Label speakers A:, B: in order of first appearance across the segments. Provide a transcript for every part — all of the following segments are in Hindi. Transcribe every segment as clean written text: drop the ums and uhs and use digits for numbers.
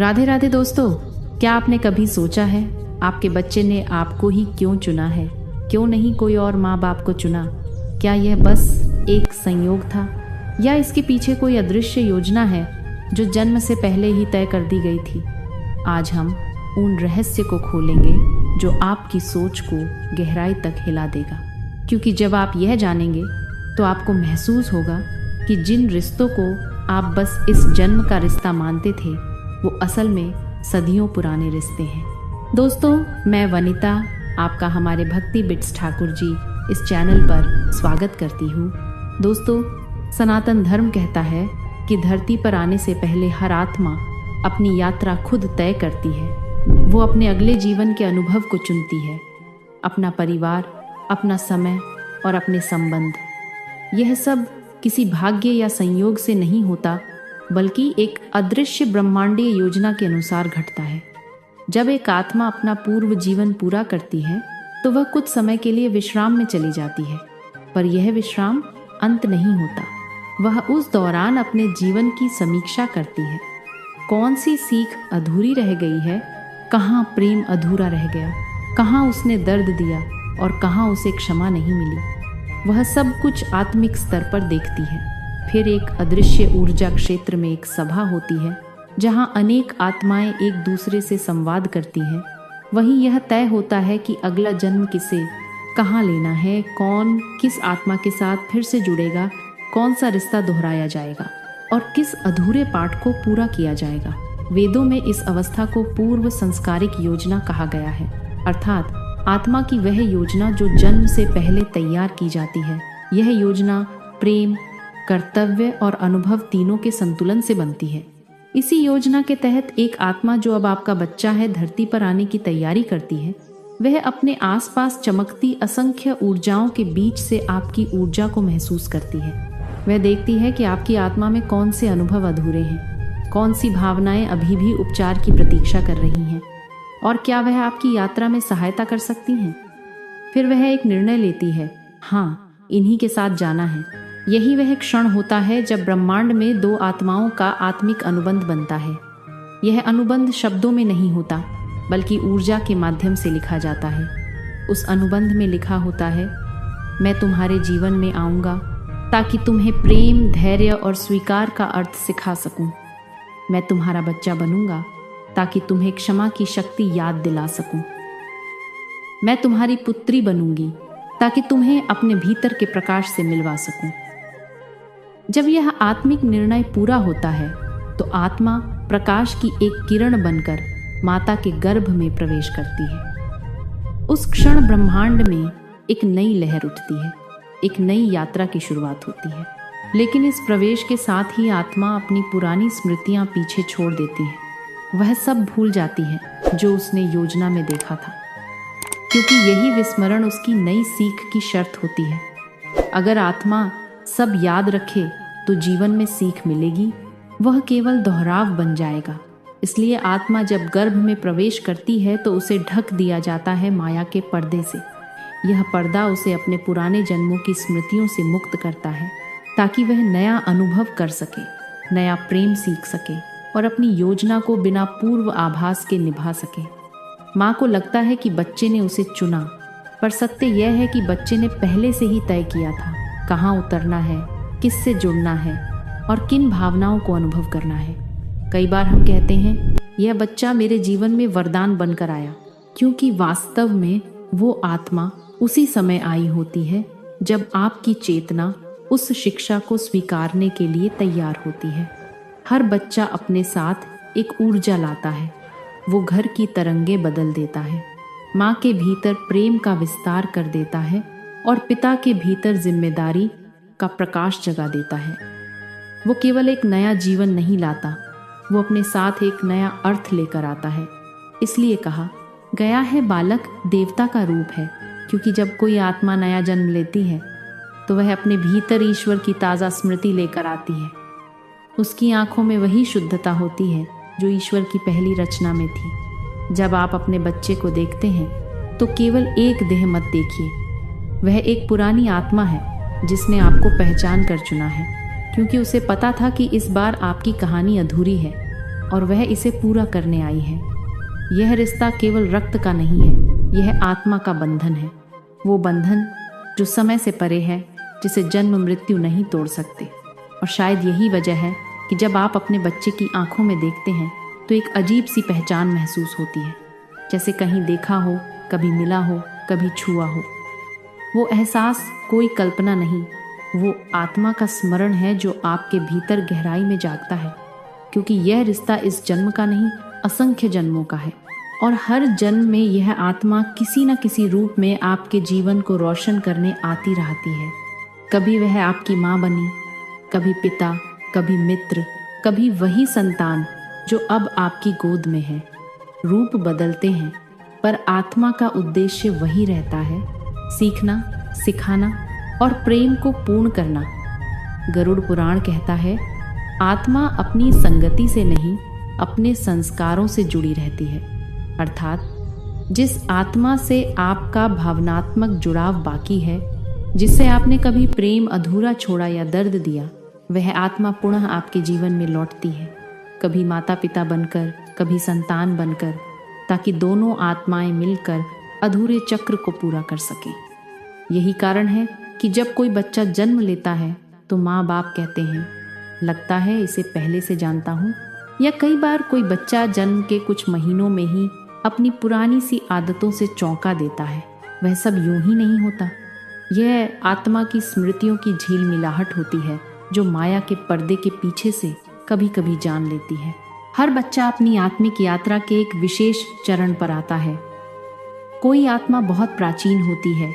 A: राधे राधे दोस्तों, क्या आपने कभी सोचा है आपके बच्चे ने आपको ही क्यों चुना है? क्यों नहीं कोई और माँ बाप को चुना? क्या यह बस एक संयोग था या इसके पीछे कोई अदृश्य योजना है जो जन्म से पहले ही तय कर दी गई थी? आज हम उन रहस्य को खोलेंगे जो आपकी सोच को गहराई तक हिला देगा, क्योंकि जब आप यह जानेंगे तो आपको महसूस होगा कि जिन रिश्तों को आप बस इस जन्म का रिश्ता मानते थे वो असल में सदियों पुराने रिश्ते हैं। दोस्तों, मैं वनिता आपका हमारे भक्ति बिट्स ठाकुर जी इस चैनल पर स्वागत करती हूँ। दोस्तों, सनातन धर्म कहता है कि धरती पर आने से पहले हर आत्मा अपनी यात्रा खुद तय करती है। वो अपने अगले जीवन के अनुभव को चुनती है, अपना परिवार, अपना समय और अपने संबंध। यह सब किसी भाग्य या संयोग से नहीं होता, बल्कि एक अदृश्य ब्रह्मांडीय योजना के अनुसार घटता है। जब एक आत्मा अपना पूर्व जीवन पूरा करती है तो वह कुछ समय के लिए विश्राम में चली जाती है, पर यह विश्राम अंत नहीं होता। वह उस दौरान अपने जीवन की समीक्षा करती है। कौन सी सीख अधूरी रह गई है, कहाँ प्रेम अधूरा रह गया, कहाँ उसने दर्द दिया और कहाँ उसे क्षमा नहीं मिली। वह सब कुछ आत्मिक स्तर पर देखती है। फिर एक अदृश्य ऊर्जा क्षेत्र में एक सभा होती है जहां अनेक आत्माएं एक दूसरे से संवाद करती हैं। वहीं यह तय होता है कि अगला जन्म किसे कहाँ लेना है, कौन किस आत्मा के साथ फिर से जुड़ेगा, कौन सा रिश्ता दोहराया जाएगा और किस अधूरे पाठ को पूरा किया जाएगा। वेदों में इस अवस्था को पूर्व संस्कारिक योजना कहा गया है, अर्थात आत्मा की वह योजना जो जन्म से पहले तैयार की जाती है। यह योजना प्रेम, कर्तव्य और अनुभव तीनों के संतुलन से बनती है। इसी योजना के तहत एक आत्मा जो अब आपका बच्चा है धरती पर आने की तैयारी करती है। वह अपने आसपास चमकती असंख्य ऊर्जाओं के बीच से आपकी ऊर्जा को महसूस करती है। वह देखती है कि आपकी आत्मा में कौन से अनुभव अधूरे हैं, कौन सी भावनाएं अभी भी उपचार की प्रतीक्षा कर रही हैं और क्या वह आपकी यात्रा में सहायता कर सकती हैं। फिर वह एक निर्णय लेती है, हाँ, इन्हीं के साथ जाना है। यही वह क्षण होता है जब ब्रह्मांड में दो आत्माओं का आत्मिक अनुबंध बनता है। यह अनुबंध शब्दों में नहीं होता, बल्कि ऊर्जा के माध्यम से लिखा जाता है। उस अनुबंध में लिखा होता है, मैं तुम्हारे जीवन में आऊँगा ताकि तुम्हें प्रेम, धैर्य और स्वीकार का अर्थ सिखा सकूं। मैं तुम्हारा बच्चा बनूंगा ताकि तुम्हें क्षमा की शक्ति याद दिला सकूं। मैं तुम्हारी पुत्री बनूंगी ताकि तुम्हें अपने भीतर के प्रकाश से मिलवा सकूं। जब यह आत्मिक निर्णय पूरा होता है तो आत्मा प्रकाश की एक किरण बनकर माता के गर्भ में प्रवेश करती है। उस क्षण ब्रह्मांड में एक नई लहर उठती है, एक नई यात्रा की शुरुआत होती है। लेकिन इस प्रवेश के साथ ही आत्मा अपनी पुरानी स्मृतियां पीछे छोड़ देती है। वह सब भूल जाती है जो उसने योजना में देखा था, क्योंकि यही विस्मरण उसकी नई सीख की शर्त होती है। अगर आत्मा सब याद रखे तो जीवन में सीख मिलेगी, वह केवल दोहराव बन जाएगा। इसलिए आत्मा जब गर्भ में प्रवेश करती है तो उसे ढक दिया जाता है माया के पर्दे से। यह पर्दा उसे अपने पुराने जन्मों की स्मृतियों से मुक्त करता है ताकि वह नया अनुभव कर सके, नया प्रेम सीख सके और अपनी योजना को बिना पूर्व आभास के निभा सके। माँ को लगता है कि बच्चे ने उसे चुना, पर सत्य यह है कि बच्चे ने पहले से ही तय किया था कहाँ उतरना है, किससे जुड़ना है और किन भावनाओं को अनुभव करना है। कई बार हम कहते हैं, यह बच्चा मेरे जीवन में वरदान बनकर आया, क्योंकि वास्तव में वो आत्मा उसी समय आई होती है जब आपकी चेतना उस शिक्षा को स्वीकारने के लिए तैयार होती है। हर बच्चा अपने साथ एक ऊर्जा लाता है। वो घर की तरंगे बदल देता है, माँ के भीतर प्रेम का विस्तार कर देता है और पिता के भीतर जिम्मेदारी का प्रकाश जगा देता है। वो केवल एक नया जीवन नहीं लाता, वो अपने साथ एक नया अर्थ लेकर आता है। इसलिए कहा गया है बालक देवता का रूप है, क्योंकि जब कोई आत्मा नया जन्म लेती है तो वह अपने भीतर ईश्वर की ताज़ा स्मृति लेकर आती है। उसकी आंखों में वही शुद्धता होती है जो ईश्वर की पहली रचना में थी। जब आप अपने बच्चे को देखते हैं तो केवल एक देह मत देखिए, वह एक पुरानी आत्मा है जिसने आपको पहचान कर चुना है, क्योंकि उसे पता था कि इस बार आपकी कहानी अधूरी है। और वह इसे पूरा करने आई है। यह रिश्ता केवल रक्त का नहीं है, यह आत्मा का बंधन है। वो बंधन जो समय से परे है, जिसे जन्म मृत्यु नहीं तोड़ सकते। और शायद यही वजह है कि जब आप अपने बच्चे की आंखों में देखते हैं तो एक अजीब सी पहचान महसूस होती है, जैसे कहीं देखा हो, कभी मिला हो, कभी छुआ हो। वो एहसास कोई कल्पना नहीं, वो आत्मा का स्मरण है जो आपके भीतर गहराई में जागता है, क्योंकि यह रिश्ता इस जन्म का नहीं, असंख्य जन्मों का है। और हर जन्म में यह आत्मा किसी न किसी रूप में आपके जीवन को रोशन करने आती रहती है। कभी वह आपकी माँ बनी, कभी पिता, कभी मित्र, कभी वही संतान जो अब आपकी गोद में है। रूप बदलते हैं पर आत्मा का उद्देश्य वही रहता है, सीखना, सिखाना और प्रेम को पूर्ण करना। गरुड़ पुराण कहता है, आत्मा अपनी संगति से नहीं, अपने संस्कारों से जुड़ी रहती है। अर्थात जिस आत्मा से आपका भावनात्मक जुड़ाव बाकी है, जिससे आपने कभी प्रेम अधूरा छोड़ा या दर्द दिया, वह आत्मा पुनः आपके जीवन में लौटती है, कभी माता पिता बनकर, कभी संतान बनकर, ताकि दोनों आत्माएं मिलकर अधूरे चक्र को पूरा कर सकें। यही कारण है कि जब कोई बच्चा जन्म लेता है तो माँ बाप कहते हैं, लगता है इसे पहले से जानता हूँ। या कई बार कोई बच्चा जन्म के कुछ महीनों में ही अपनी पुरानी सी आदतों से चौंका देता है। वह सब यूं ही नहीं होता। यह आत्मा की स्मृतियों की झील मिलाहट होती है जो माया के पर्दे के पीछे से कभी कभी जान लेती है। हर बच्चा अपनी आत्मिक यात्रा के एक विशेष चरण पर आता है। कोई आत्मा बहुत प्राचीन होती है,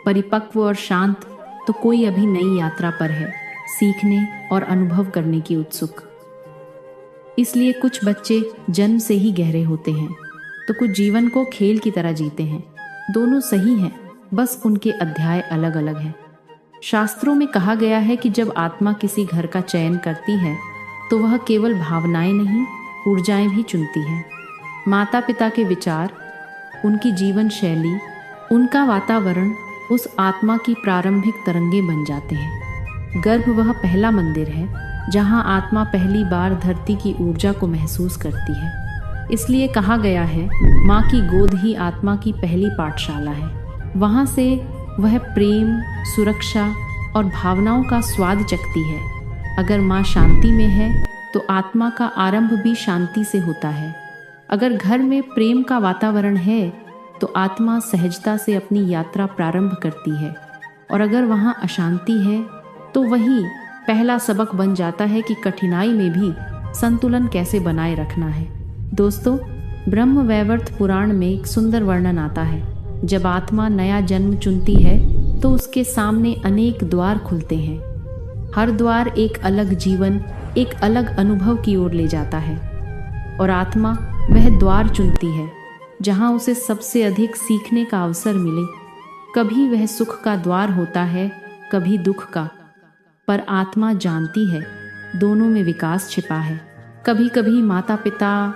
A: परिपक्व और शांत, तो कोई अभी नई यात्रा पर है, सीखने और अनुभव करने की उत्सुक। इसलिए कुछ बच्चे जन्म से ही गहरे होते हैं, तो कुछ जीवन को खेल की तरह जीते हैं। दोनों सही हैं, बस उनके अध्याय अलग अलग हैं। शास्त्रों में कहा गया है कि जब आत्मा किसी घर का चयन करती है तो वह केवल भावनाएं नहीं, ऊर्जाएं भी चुनती है। माता पिता के विचार, उनकी जीवन शैली, उनका वातावरण उस आत्मा की प्रारंभिक तरंगें बन जाते हैं। गर्भ वह पहला मंदिर है जहां आत्मा पहली बार धरती की ऊर्जा को महसूस करती है। इसलिए कहा गया है, माँ की गोद ही आत्मा की पहली पाठशाला है। वहाँ से वह प्रेम, सुरक्षा और भावनाओं का स्वाद चखती है। अगर माँ शांति में है तो आत्मा का आरंभ भी शांति से होता है। अगर घर में प्रेम का वातावरण है तो आत्मा सहजता से अपनी यात्रा प्रारंभ करती है। और अगर वहाँ अशांति है तो वही पहला सबक बन जाता है कि कठिनाई में भी संतुलन कैसे बनाए रखना है। दोस्तों, ब्रह्म वैवर्त पुराण में एक सुंदर वर्णन आता है। जब आत्मा नया जन्म चुनती है तो उसके सामने अनेक द्वार खुलते हैं। हर द्वार एक अलग जीवन, एक अलग अनुभव की ओर ले जाता है। और आत्मा वह द्वार चुनती है जहां उसे सबसे अधिक सीखने का अवसर मिले। कभी वह सुख का द्वार होता है, कभी दुख का, पर आत्मा जानती है दोनों में विकास छिपा है। कभी कभी माता पिता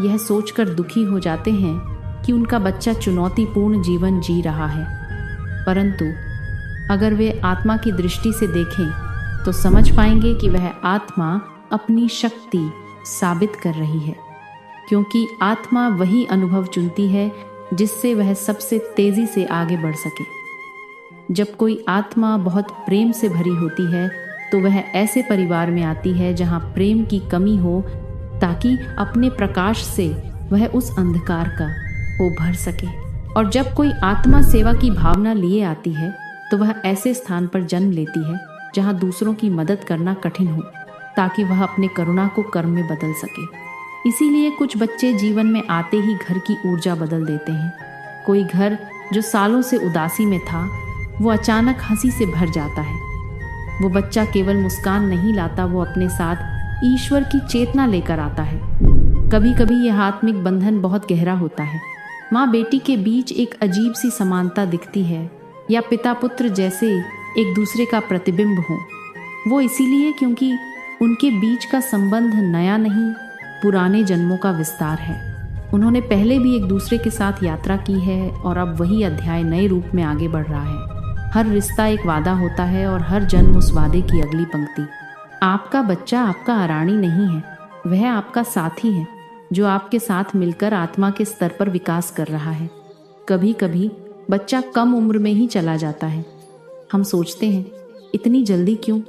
A: यह सोचकर दुखी हो जाते हैं कि उनका बच्चा चुनौतीपूर्ण जीवन जी रहा है, परंतु अगर वे आत्मा की दृष्टि से देखें तो समझ पाएंगे कि वह आत्मा अपनी शक्ति साबित कर रही है, क्योंकि आत्मा वही अनुभव चुनती है जिससे वह सबसे तेजी से आगे बढ़ सके। जब कोई आत्मा बहुत प्रेम से भरी होती है तो वह ऐसे परिवार में आती है जहां प्रेम की कमी हो, ताकि अपने प्रकाश से वह उस अंधकार का वो भर सके। और जब कोई आत्मा सेवा की भावना लिए आती है तो वह ऐसे स्थान पर जन्म लेती है जहां दूसरों की मदद करना कठिन हो, ताकि वह अपने करुणा को कर्म में बदल सके। इसीलिए कुछ बच्चे जीवन में आते ही घर की ऊर्जा बदल देते हैं। कोई घर जो सालों से उदासी में था, वो अचानक हंसी से भर जाता है। वो बच्चा केवल मुस्कान नहीं लाता, वो अपने साथ ईश्वर की चेतना लेकर आता है। कभी कभी यह आत्मिक बंधन बहुत गहरा होता है। माँ बेटी के बीच एक अजीब सी समानता दिखती है, या पिता पुत्र जैसे एक दूसरे का प्रतिबिंब हो। वो इसीलिए क्योंकि उनके बीच का संबंध नया नहीं, पुराने जन्मों का विस्तार है। उन्होंने पहले भी एक दूसरे के साथ यात्रा की है और अब वही अध्याय नए रूप में आगे बढ़ रहा है। हर रिश्ता एक वादा होता है और हर जन्म उस वादे की अगली पंक्ति। आपका बच्चा आपका अराणी नहीं है, वह आपका साथी है जो आपके साथ मिलकर आत्मा के स्तर पर विकास कर रहा है। कभी कभी बच्चा कम उम्र में ही चला जाता है। हम सोचते हैं इतनी जल्दी क्यों,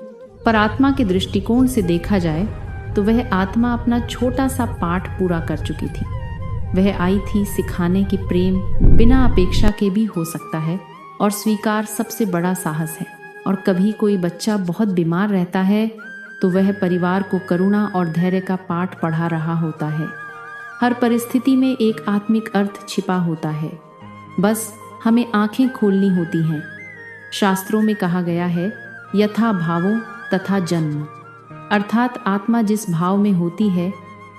A: पर आत्मा के दृष्टिकोण से देखा जाए तो वह आत्मा अपना छोटा सा पाठ पूरा कर चुकी थी। वह आई थी सिखाने कि प्रेम बिना अपेक्षा के भी हो सकता है और स्वीकार सबसे बड़ा साहस है। और कभी कोई बच्चा बहुत बीमार रहता है तो वह परिवार को करुणा और धैर्य का पाठ पढ़ा रहा होता है। हर परिस्थिति में एक आत्मिक अर्थ छिपा होता है, बस हमें आंखें खोलनी होती हैं। शास्त्रों में कहा गया है, यथा भावो तथा जन्म, अर्थात आत्मा जिस भाव में होती है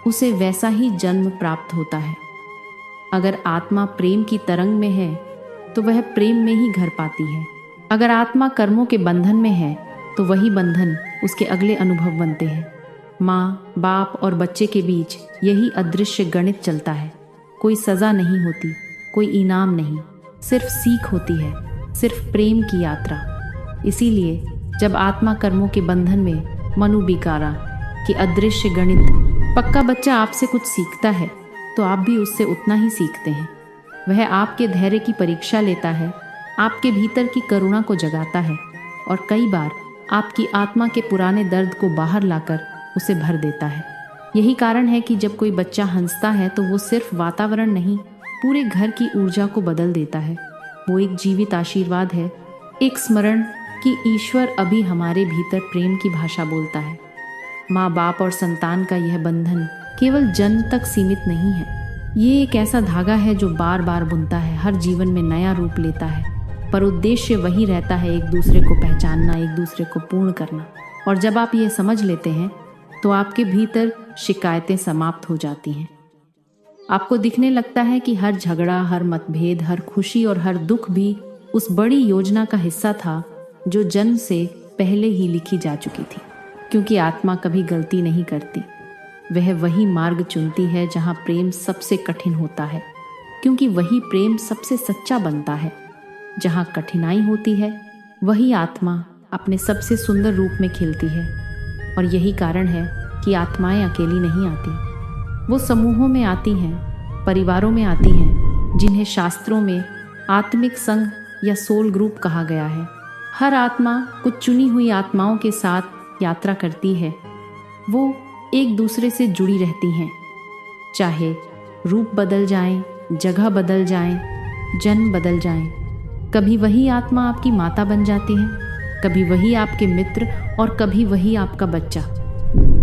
A: उसे वैसा ही जन्म प्राप्त होता है। अगर आत्मा प्रेम की तरंग में है तो वह प्रेम में ही घर पाती है। अगर आत्मा कर्मों के बंधन में है तो वही बंधन उसके अगले अनुभव बनते हैं। माँ, बाप और बच्चे के बीच यही अदृश्य गणित चलता है। कोई सज़ा नहीं होती, कोई इनाम नहीं, सिर्फ सीख होती है, सिर्फ प्रेम की यात्रा। इसीलिए जब आत्मा कर्मों के बंधन में मनु बिकारा कि अदृश्य गणित, पक्का बच्चा आपसे कुछ सीखता है तो आप भी उससे उतना ही सीखते हैं। वह आपके धैर्य की परीक्षा लेता है, आपके भीतर की करुणा को जगाता है और कई बार आपकी आत्मा के पुराने दर्द को बाहर लाकर उसे भर देता है। यही कारण है कि जब कोई बच्चा हंसता है तो वो सिर्फ वातावरण नहीं, पूरे घर की ऊर्जा को बदल देता है। वो एक जीवित आशीर्वाद है, एक स्मरण कि ईश्वर अभी हमारे भीतर प्रेम की भाषा बोलता है। माँ बाप और संतान का यह बंधन केवल जन्म तक सीमित नहीं है। ये एक ऐसा धागा है जो बार बार बुनता है, हर जीवन में नया रूप लेता है, पर उद्देश्य वही रहता है, एक दूसरे को पहचानना, एक दूसरे को पूर्ण करना। और जब आप ये समझ लेते हैं तो आपके भीतर शिकायतें समाप्त हो जाती हैं। आपको दिखने लगता है कि हर झगड़ा, हर मतभेद, हर खुशी और हर दुख भी उस बड़ी योजना का हिस्सा था जो जन्म से पहले ही लिखी जा चुकी थी। क्योंकि आत्मा कभी गलती नहीं करती, वह वही मार्ग चुनती है जहाँ प्रेम सबसे कठिन होता है, क्योंकि वही प्रेम सबसे सच्चा बनता है। जहाँ कठिनाई होती है वही आत्मा अपने सबसे सुंदर रूप में खिलती है। और यही कारण है कि आत्माएं अकेली नहीं आती, वो समूहों में आती हैं, परिवारों में आती हैं, जिन्हें शास्त्रों में आत्मिक संघ या सोल ग्रुप कहा गया है। हर आत्मा कुछ चुनी हुई आत्माओं के साथ यात्रा करती है। वो एक दूसरे से जुड़ी रहती हैं, चाहे रूप बदल जाएं, जगह बदल जाएं, जन्म बदल जाएं। कभी वही आत्मा आपकी माता बन जाती है, कभी वही आपके मित्र और कभी वही आपका बच्चा।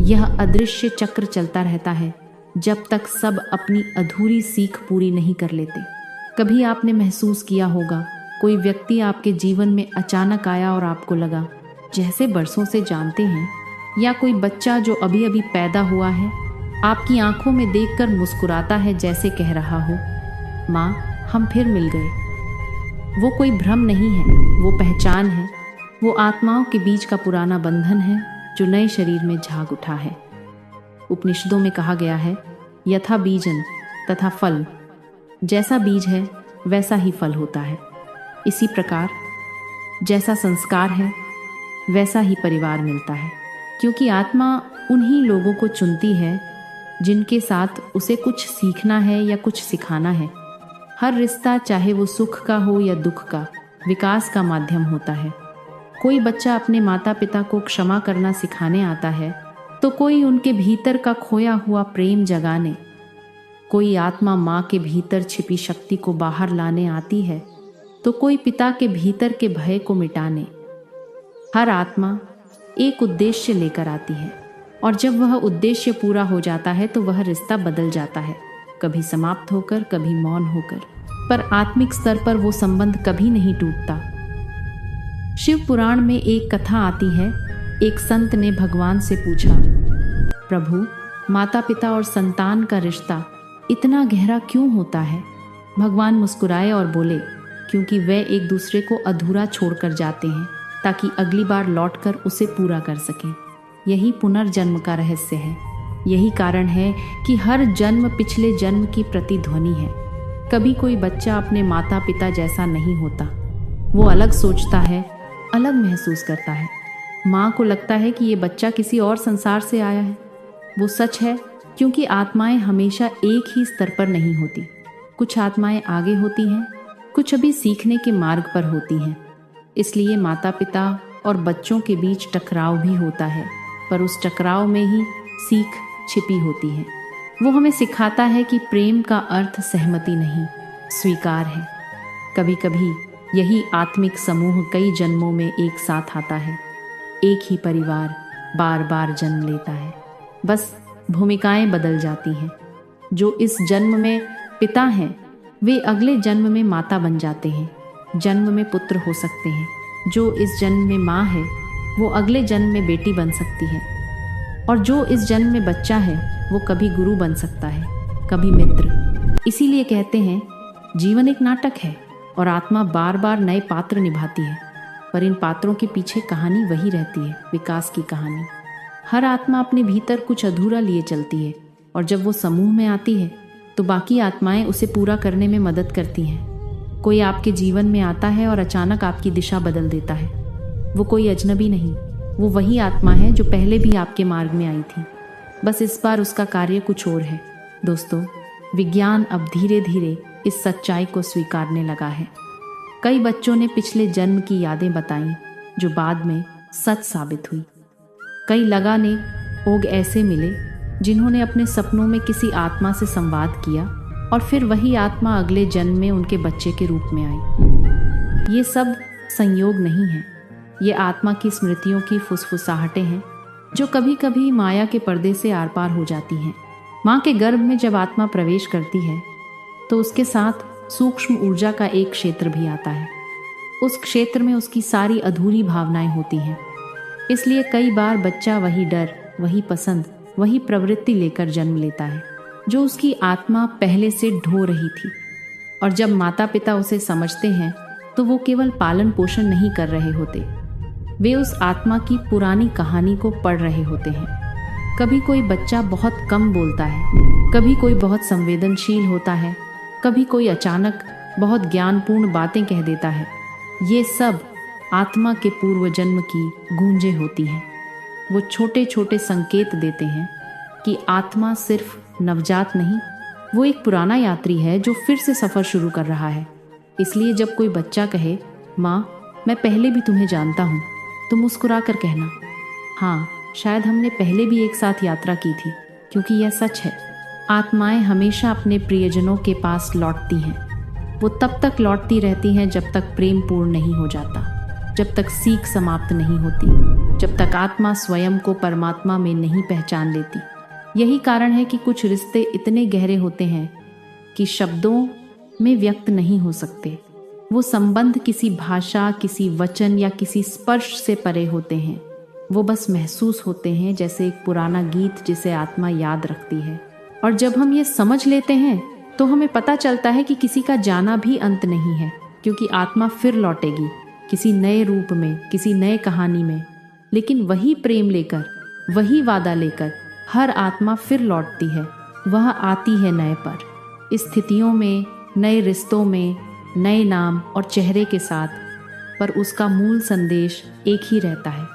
A: यह अदृश्य चक्र चलता रहता है जब तक सब अपनी अधूरी सीख पूरी नहीं कर लेते। कभी आपने महसूस किया होगा, कोई व्यक्ति आपके जीवन में अचानक आया और आपको लगा जैसे बरसों से जानते हैं, या कोई बच्चा जो अभी अभी पैदा हुआ है आपकी आंखों में देखकर मुस्कुराता है, जैसे कह रहा हो, माँ हम फिर मिल गए। वो कोई भ्रम नहीं है, वो पहचान है, वो आत्माओं के बीच का पुराना बंधन है जो नए शरीर में झाग उठा है। उपनिषदों में कहा गया है, यथा बीजन तथा फल, जैसा बीज है वैसा ही फल होता है। इसी प्रकार जैसा संस्कार है वैसा ही परिवार मिलता है, क्योंकि आत्मा उन्हीं लोगों को चुनती है जिनके साथ उसे कुछ सीखना है या कुछ सिखाना है। हर रिश्ता, चाहे वो सुख का हो या दुख का, विकास का माध्यम होता है। कोई बच्चा अपने माता पिता को क्षमा करना सिखाने आता है तो कोई उनके भीतर का खोया हुआ प्रेम जगाने, कोई आत्मा माँ के भीतर छिपी शक्ति को बाहर लाने आती है तो कोई पिता के भीतर के भय को मिटाने। हर आत्मा एक उद्देश्य लेकर आती है और जब वह उद्देश्य पूरा हो जाता है तो वह रिश्ता बदल जाता है, कभी समाप्त होकर, कभी मौन होकर, पर आत्मिक स्तर पर वो संबंध कभी नहीं टूटता। शिव पुराण में एक कथा आती है। एक संत ने भगवान से पूछा, प्रभु, माता पिता और संतान का रिश्ता इतना गहरा क्यों होता है? भगवान मुस्कुराए और बोले, क्योंकि वे एक दूसरे को अधूरा छोड़कर जाते हैं ताकि अगली बार लौटकर उसे पूरा कर सकें। यही पुनर्जन्म का रहस्य है। यही कारण है कि हर जन्म पिछले जन्म की प्रतिध्वनि है। कभी कोई बच्चा अपने माता पिता जैसा नहीं होता। वो अलग सोचता है, अलग महसूस करता है। माँ को लगता है कि ये बच्चा किसी और संसार से आया है। वो सच है क्योंकि आत्माएं हमेशा एक ही स्तर पर नहीं होती। कुछ आत्माएं आगे होती हैं, कुछ अभी सीखने के मार्ग पर होती हैं। इसलिए माता पिता और बच्चों के बीच टकराव भी होता है, पर उस टकराव में ही सीख छिपी होती है। वो हमें सिखाता है कि प्रेम का अर्थ सहमति नहीं, स्वीकार है। कभी कभी यही आत्मिक समूह कई जन्मों में एक साथ आता है। एक ही परिवार बार बार जन्म लेता है, बस भूमिकाएं बदल जाती हैं। जो इस जन्म में पिता हैं वे अगले जन्म में माता बन जाते हैं। जन्म में पुत्र हो सकते हैं। जो इस जन्म में माँ है वो अगले जन्म में बेटी बन सकती है। और जो इस जन्म में बच्चा है वो कभी गुरु बन सकता है, कभी मित्र। इसीलिए कहते हैं जीवन एक नाटक है और आत्मा बार बार नए पात्र निभाती है, पर इन पात्रों के पीछे कहानी वही रहती है, विकास की कहानी। हर आत्मा अपने भीतर कुछ अधूरा लिए चलती है और जब वो समूह में आती है तो बाकी आत्माएं उसे पूरा करने में मदद करती हैं। कोई आपके जीवन में आता है और अचानक आपकी दिशा बदल देता है। वो कोई अजनबी नहीं, वो वही आत्मा है जो पहले भी आपके मार्ग में आई थी, बस इस बार उसका कार्य कुछ और है। दोस्तों, विज्ञान अब धीरे धीरे इस सच्चाई को स्वीकारने लगा है। कई बच्चों ने पिछले जन्म की यादें बताईं जो बाद में सच साबित हुई। कई लगानेग ऐसे मिले जिन्होंने अपने सपनों में किसी आत्मा से संवाद किया और फिर वही आत्मा अगले जन्म में उनके बच्चे के रूप में आई। ये सब संयोग नहीं है, ये आत्मा की स्मृतियों की फुसफुसाहटें हैं जो कभी कभी माया के पर्दे से आर पार हो जाती हैं। माँ के गर्भ में जब आत्मा प्रवेश करती है तो उसके साथ सूक्ष्म ऊर्जा का एक क्षेत्र भी आता है। उस क्षेत्र में उसकी सारी अधूरी भावनाएं होती हैं। इसलिए कई बार बच्चा वही डर, वही पसंद, वही प्रवृत्ति लेकर जन्म लेता है जो उसकी आत्मा पहले से ढो रही थी। और जब माता पिता उसे समझते हैं तो वो केवल पालन पोषण नहीं कर रहे होते, वे उस आत्मा की पुरानी कहानी को पढ़ रहे होते हैं। कभी कोई बच्चा बहुत कम बोलता है, कभी कोई बहुत संवेदनशील होता है, कभी कोई अचानक बहुत ज्ञानपूर्ण बातें कह देता है। ये सब आत्मा के पूर्व जन्म की गूंजें होती हैं। वो छोटे छोटे संकेत देते हैं कि आत्मा सिर्फ नवजात नहीं, वो एक पुराना यात्री है जो फिर से सफ़र शुरू कर रहा है। इसलिए जब कोई बच्चा कहे, माँ मैं पहले भी तुम्हें जानता हूँ, तो मुस्कुरा कर कहना, हाँ शायद हमने पहले भी एक साथ यात्रा की थी, क्योंकि यह सच है। आत्माएं हमेशा अपने प्रियजनों के पास लौटती हैं। वो तब तक लौटती रहती हैं जब तक प्रेम पूर्ण नहीं हो जाता, जब तक सीख समाप्त नहीं होती, जब तक आत्मा स्वयं को परमात्मा में नहीं पहचान लेती। यही कारण है कि कुछ रिश्ते इतने गहरे होते हैं कि शब्दों में व्यक्त नहीं हो सकते। वो संबंध किसी भाषा, किसी वचन या किसी स्पर्श से परे होते हैं। वो बस महसूस होते हैं, जैसे एक पुराना गीत जिसे आत्मा याद रखती है। और जब हम ये समझ लेते हैं तो हमें पता चलता है कि किसी का जाना भी अंत नहीं है, क्योंकि आत्मा फिर लौटेगी किसी नए रूप में, किसी नए कहानी में। लेकिन वही प्रेम लेकर, वही वादा लेकर हर आत्मा फिर लौटती है। वह आती है नए पर, स्थितियों में, नए रिश्तों में, नए नाम और चेहरे के साथ, पर उसका मूल संदेश एक ही रहता है,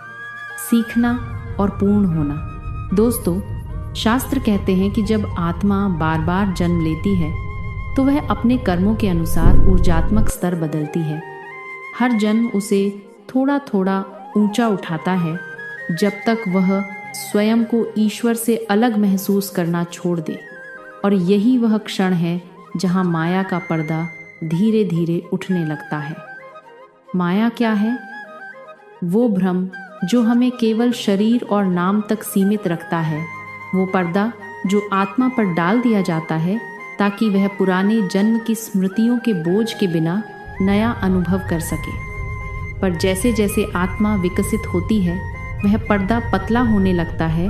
A: सीखना और पूर्ण होना। दोस्तों, शास्त्र कहते हैं कि जब आत्मा बार बार जन्म लेती है तो वह अपने कर्मों के अनुसार ऊर्जात्मक स्तर बदलती है। हर जन्म उसे थोड़ा थोड़ा ऊंचा उठाता है जब तक वह स्वयं को ईश्वर से अलग महसूस करना छोड़ दे। और यही वह क्षण है जहां माया का पर्दा धीरे धीरे उठने लगता है। माया क्या है? वो भ्रम जो हमें केवल शरीर और नाम तक सीमित रखता है। वो पर्दा जो आत्मा पर डाल दिया जाता है ताकि वह पुराने जन्म की स्मृतियों के बोझ के बिना नया अनुभव कर सके। पर जैसे जैसे आत्मा विकसित होती है वह पर्दा पतला होने लगता है।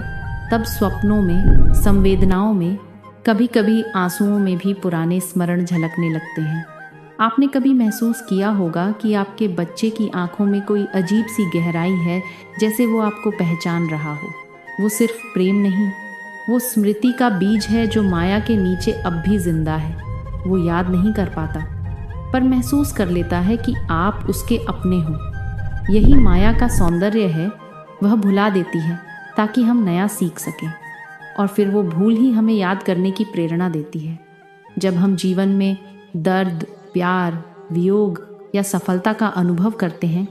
A: तब स्वप्नों में, संवेदनाओं में, कभी कभी आंसुओं में भी पुराने स्मरण झलकने लगते हैं। आपने कभी महसूस किया होगा कि आपके बच्चे की आंखों में कोई अजीब सी गहराई है, जैसे वो आपको पहचान रहा हो। वो सिर्फ प्रेम नहीं, वो स्मृति का बीज है जो माया के नीचे अब भी जिंदा है। वो याद नहीं कर पाता, पर महसूस कर लेता है कि आप उसके अपने हो। यही माया का सौंदर्य है, वह भुला देती है ताकि हम नया सीख सकें। और फिर वो भूल ही हमें याद करने की प्रेरणा देती है। जब हम जीवन में दर्द, प्यार, वियोग या सफलता का अनुभव करते हैं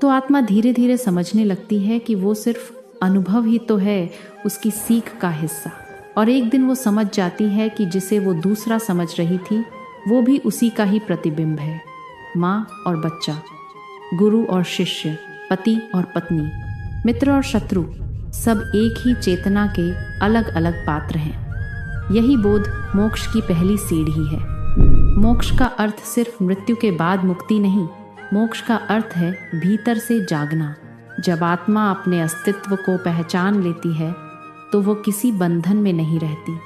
A: तो आत्मा धीरे धीरे समझने लगती है कि वो सिर्फ अनुभव ही तो है, उसकी सीख का हिस्सा। और एक दिन वो समझ जाती है कि जिसे वो दूसरा समझ रही थी वो भी उसी का ही प्रतिबिंब है। माँ और बच्चा, गुरु और शिष्य, पति और पत्नी, मित्र और शत्रु, सब एक ही चेतना के अलग अलग पात्र हैं। यही बोध मोक्ष की पहली सीढ़ी है। मोक्ष का अर्थ सिर्फ मृत्यु के बाद मुक्ति नहीं, मोक्ष का अर्थ है भीतर से जागना। जब आत्मा अपने अस्तित्व को पहचान लेती है तो वो किसी बंधन में नहीं रहती।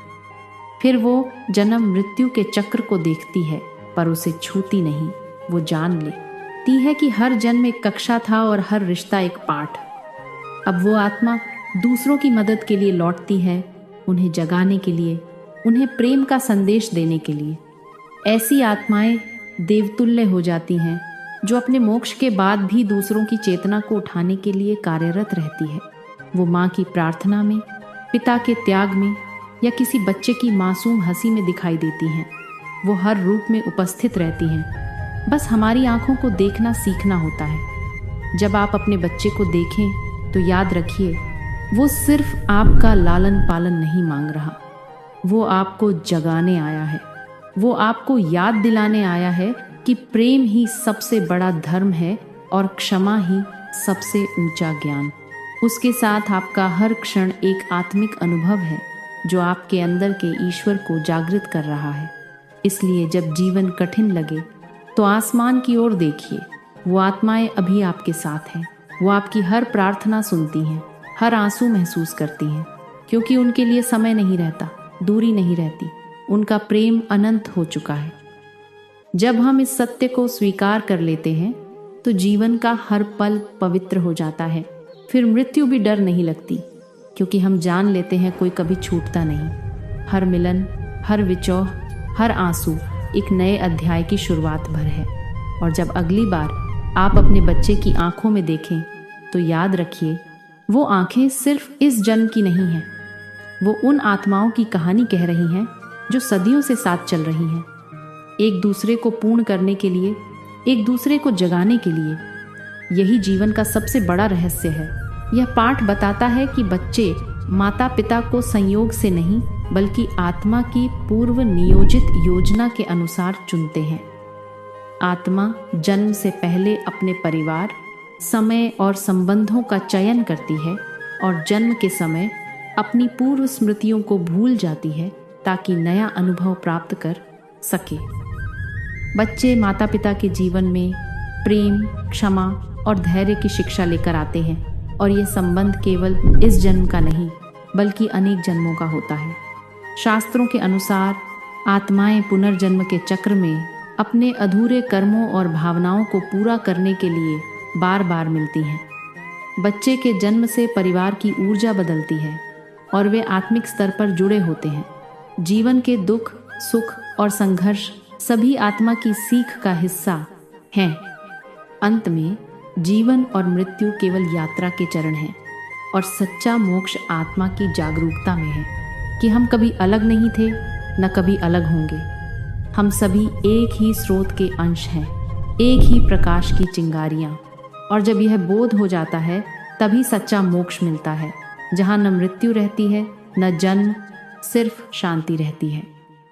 A: फिर वो जन्म मृत्यु के चक्र को देखती है पर उसे छूती नहीं। वो जान लेती है कि हर जन्म एक कक्षा था और हर रिश्ता एक पाठ। अब वो आत्मा दूसरों की मदद के लिए लौटती है, उन्हें जगाने के लिए, उन्हें प्रेम का संदेश देने के लिए। ऐसी आत्माएं देवतुल्य हो जाती हैं जो अपने मोक्ष के बाद भी दूसरों की चेतना को उठाने के लिए कार्यरत रहती है। वो माँ की प्रार्थना में, पिता के त्याग में या किसी बच्चे की मासूम हंसी में दिखाई देती हैं। वो हर रूप में उपस्थित रहती हैं। बस हमारी आंखों को देखना सीखना होता है। जब आप अपने बच्चे को देखें तो याद रखिए, वो सिर्फ आपका लालन पालन नहीं मांग रहा, वो आपको जगाने आया है। वो आपको याद दिलाने आया है कि प्रेम ही सबसे बड़ा धर्म है और क्षमा ही सबसे ऊंचा ज्ञान। उसके साथ आपका हर क्षण एक आत्मिक अनुभव है जो आपके अंदर के ईश्वर को जागृत कर रहा है। इसलिए जब जीवन कठिन लगे तो आसमान की ओर देखिए, वो आत्माएं अभी आपके साथ हैं। वो आपकी हर प्रार्थना सुनती हैं, हर आंसू महसूस करती हैं, क्योंकि उनके लिए समय नहीं रहता, दूरी नहीं रहती, उनका प्रेम अनंत हो चुका है। जब हम इस सत्य को स्वीकार कर लेते हैं तो जीवन का हर पल पवित्र हो जाता है। फिर मृत्यु भी डर नहीं लगती, क्योंकि हम जान लेते हैं कोई कभी छूटता नहीं। हर मिलन, हर विचोह, हर आंसू एक नए अध्याय की शुरुआत भर है। और जब अगली बार आप अपने बच्चे की आंखों में देखें तो याद रखिए, वो आंखें सिर्फ इस जन्म की नहीं हैं, वो उन आत्माओं की कहानी कह रही हैं जो सदियों से साथ चल रही हैं, एक दूसरे को पूर्ण करने के लिए, एक दूसरे को जगाने के लिए। यही जीवन का सबसे बड़ा रहस्य है। यह पाठ बताता है कि बच्चे माता पिता को संयोग से नहीं बल्कि आत्मा की पूर्व नियोजित योजना के अनुसार चुनते हैं। आत्मा जन्म से पहले अपने परिवार, समय और संबंधों का चयन करती है और जन्म के समय अपनी पूर्व स्मृतियों को भूल जाती है ताकि नया अनुभव प्राप्त कर सके। बच्चे माता पिता के जीवन में प्रेम, क्षमा और धैर्य की शिक्षा लेकर आते हैं और ये संबंध केवल इस जन्म का नहीं बल्कि अनेक जन्मों का होता है। शास्त्रों के अनुसार आत्माएं पुनर्जन्म के चक्र में अपने अधूरे कर्मों और भावनाओं को पूरा करने के लिए बार बार मिलती हैं। बच्चे के जन्म से परिवार की ऊर्जा बदलती है और वे आत्मिक स्तर पर जुड़े होते हैं। जीवन के दुख, सुख और संघर्ष सभी आत्मा की सीख का हिस्सा हैं। अंत में जीवन और मृत्यु केवल यात्रा के चरण हैं और सच्चा मोक्ष आत्मा की जागरूकता में है कि हम कभी अलग नहीं थे, न कभी अलग होंगे। हम सभी एक ही स्रोत के अंश हैं, एक ही प्रकाश की चिंगारियां। और जब यह बोध हो जाता है तभी सच्चा मोक्ष मिलता है, जहां न मृत्यु रहती है न जन्म, सिर्फ शांति रहती है।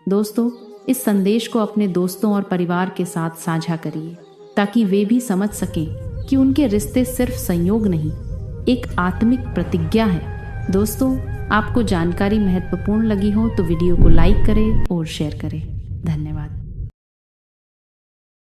A: दोस्तों, इस संदेश को अपने दोस्तों और परिवार के साथ साझा करिए ताकि वे भी समझ सकें कि उनके रिश्ते सिर्फ संयोग नहीं, एक आत्मिक प्रतिज्ञा है। दोस्तों, आपको जानकारी महत्वपूर्ण लगी हो तो वीडियो को लाइक करें और शेयर करें। धन्यवाद।